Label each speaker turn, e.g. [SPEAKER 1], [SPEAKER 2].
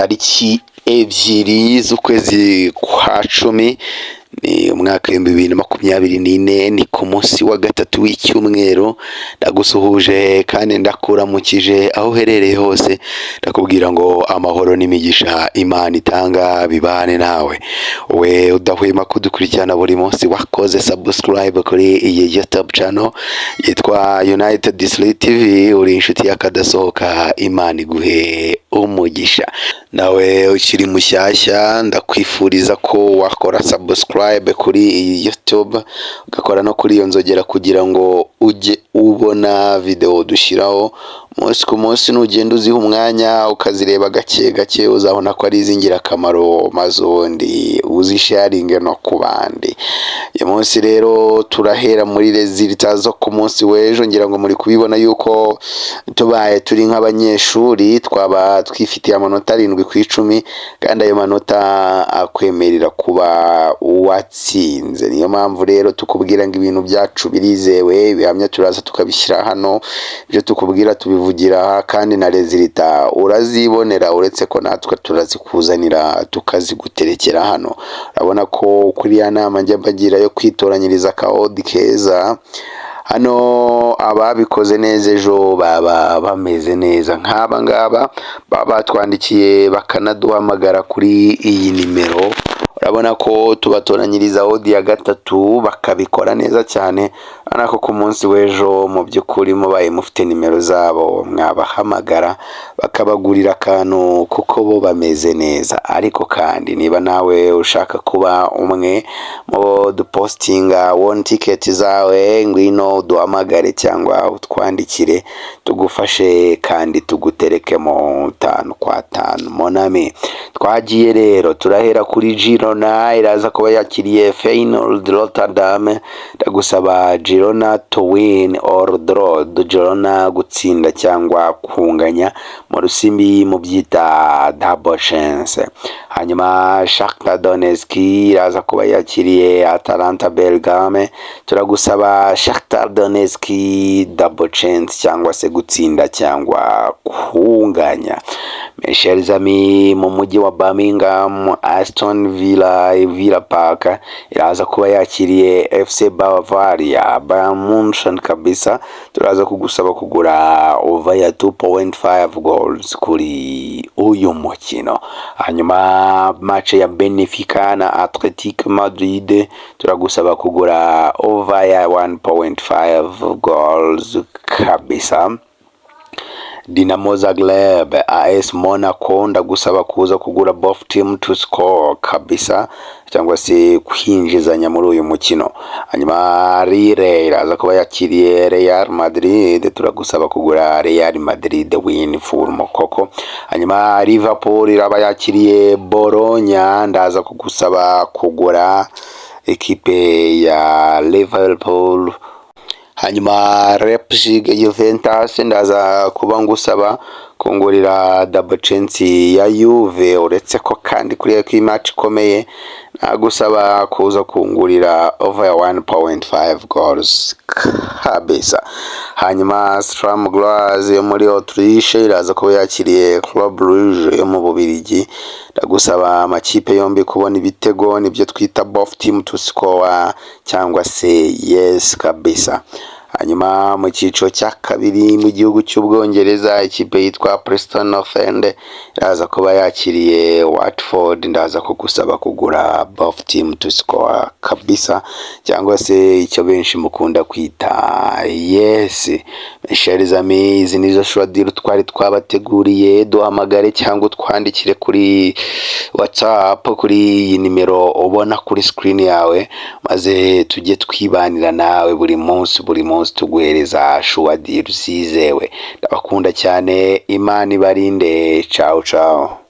[SPEAKER 1] tariki ebyiri z'ukwezi kwa cumi ni umwaka wa 2024 ni ku munsi wa gatatu w'icyumweru. Ndagusuhuje kandi ndakuramukije aho uherereye hose, ndakubwira ngo amahoro n'imigisha Imana itanga bibane nawe. We udahwema kudukurikirana buri munsi, wakoze subscribe kuri iyi YouTube channel yitwa United District TV, uri inshuti y'akadasohoka. Imana iguhe umugisha. Nawe ukiri mushyashya, ndakwifuriza ko wakora subscribe kuri iyi YouTube, ugakora no kuri iyo nzogera kugira ngo ujye ubona video dushyiraho umunsi ku munsi. Nugenda uziha umwanya ukazireba gake gake, uzabona ko ari iz'ingirakamaro, maze ubundi uzisharinge no ku bandi. Uyu munsi rero turahera muri results zo ku munsi w'ejo. Ngira ngo muri kubibona yuko tubaye turi nk'abanyeshuri, twaba twifitiye amanota 7 ku 10, kandi ayo manota akwemerera kuba uwatsinze. Niyo mpamvu rero tukubwira ngo ibintu byacu birizewe, bihamya turaza tukabishyira hano, ibyo tukubwira tubivugira, kandi na results urazibonera, uretse ko natwe turazikuzanira tukaziguterekera hano. Urabona ko kuri ya nama njya bagira yo kwitoranyiriza kaodi keza, hano ababikoze neza ejo baba bameze neza. Nk'aba ngaba baba batwandikiye bakanaduhamagara kuri iyi nimero. Urabona ko tubatoranyiriza odi ya gatatu bakabikora neza cyane. Anako ku munsi w'ejo mu by'ukuri mubaye mufite nimero zabo, mwabahamagara bakabagurira akantu kuko bo bameze neza. Ariko kandi niba nawe ushaka kuba umwe mu dupostinga one ticket zawe, ngwino duhamagare cyangwa utwandikire tugufashe kandi tuguterekemo 5 kwa 5. Monami twagiye rero, turahera kuri Girona, iraza kuba yakiriye Feyenoord Rotterdam. Ndagusaba Girona to win or draw. Girona gutsinda cyangwa kunganya, mu rusimbi mu byita double chance. Hanyuma Shakhtar Donetsk iraza kuba yakiriye Atalanta Bergame. Turagusaba Shakhtar Donetsk double chance cyangwa se gutsinda cyangwa kunganya. Mes amis, mu mujyi wa Birmingham, Aston Villa Park iraza kuba yakiriye FC Bavaria. Bayern Munchen kabisa, turaza kugusaba kugura over ya 2.5 goals kuri uyu mukino. Hanyuma match ya Benfica na Athletic Madrid, turagusaba kugura over ya 1.5 goals kabisa. Dinamo Zagreb AS Monaco, ndagusaba kuza kugura both team to score kabisa, cyangwa se kwinjizanya muri uyu mukino. Hanyuma Lille iraza kuba yakiriye Real Madrid, turagusaba kugura Real Madrid win full mokoko. Hanyuma Liverpool iraba yakiriye Bologna, ndaza kugusaba kugura ekipe ya Liverpool. Hanyuma Leipzig Juventus, ndaza kuba ngusaba kungurira double chance ya Juve, uretse ko kandi kuri iyi match ikomeye nagusaba kuza kungurira over 1.5 goals kabisa. Hanyuma Sturm Graz yo muri Autriche iraza kuba yakiriye Club Brugge yo mu Bubiligi. Ndagusaba amakipe yombi kubona ibitego, nibyo twita both team to score cyangwa se yes kabisa. Hanyuma mu cyiciro cya kabiri mu gihugu cy'Ubwongereza, ikipe yitwa Preston North End iraza kuba yakiriye Watford. Ndaza kugusaba kugura both team to score kabisa, cyangwa se icyo benshi mukunda kwita yes. Mes amis, izi nizo shwadiro twari twabateguriye. Duhamagare cyangwa twandikire kuri WhatsApp kuri iyi nimero ubona kuri screen yawe, maze tujye twibanira nawe buri munsi tuguhereza shwadiro zizewe. Ndabakunda cyane, Imana ibarinde. Ciao ciao.